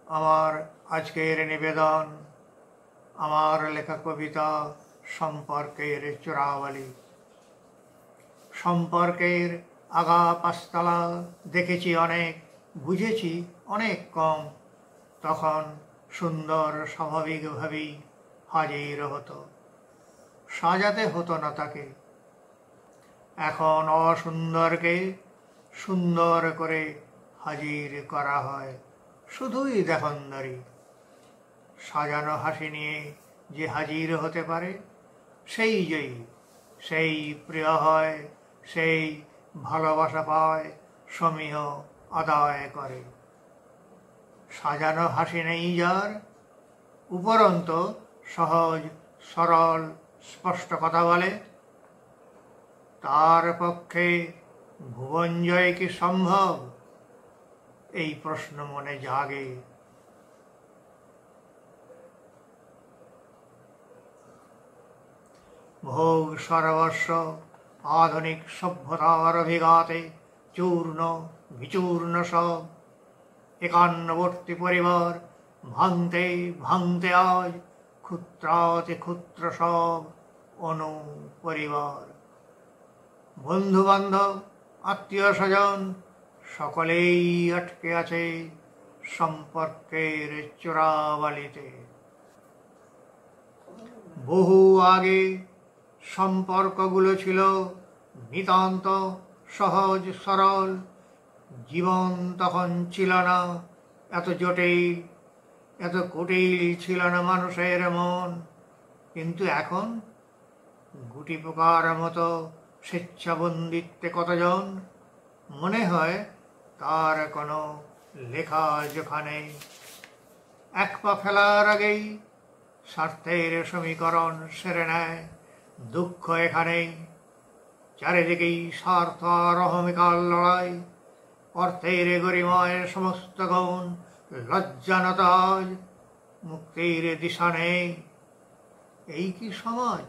আমার আজকের নিবেদন আমার লেখা কবিতা সম্পর্কের চোরাবালি। সম্পর্কের আগা পাঁচতলা দেখেছি অনেক, বুঝেছি অনেক কম। তখন সুন্দর স্বাভাবিকভাবেই হাজির হতো, সাজাতে হতো না তাকে। এখন অসুন্দরকে সুন্দর করে হাজির করা হয়, শুধুই দেখনদারি। সাজানো হাসি নিয়ে যে হাজির হতে পারে সেই জয়ী, সেই প্রিয় হয়, সেই ভালোবাসা পায়, সমীহ আদায় করে। সাজানো হাসি নেই যার, উপরন্ত সহজ সরল স্পষ্ট কথা বলে, তার পক্ষে ভুবন জয় কি সম্ভব? এই প্রশ্ন মনে জাগে। ভোগ সর্বস্ব আধুনিক সভ্যতার অভিঘাতে চূর্ণ বিচূর্ণ সব। একান্নবর্তী পরিবার ভাঙতে ভাঙতে আজ ক্ষুদ্রাতি ক্ষুদ্র সব অনু পরিবার। বন্ধু বান্ধব আত্মীয় স্বজন সকলেই আটকে আছে সম্পর্কের চোরাবালিতে। বহু আগে সম্পর্কগুলো ছিল নিতান্ত সহজ সরল। জীবন তখন ছিল না এত জটিল, এত কুটিল ছিল না মানুষের মন। কিন্তু এখন গুটি পোকার মতো স্বেচ্ছাবন্দিত্বে কতজন, মনে হয় তার কোনো লেখা জোখা নেই। এক পা ফেলার আগেই স্বার্থের সমীকরণ সেরে নেয়। দুঃখ এখানেই, চারিদিকেই স্বার্থ আর অহমিকার লড়াই। অর্থের গরিমায় সমস্ত গুণ লজ্জানত আজ, মুক্তির দিশা নেই। এই কি সমাজ?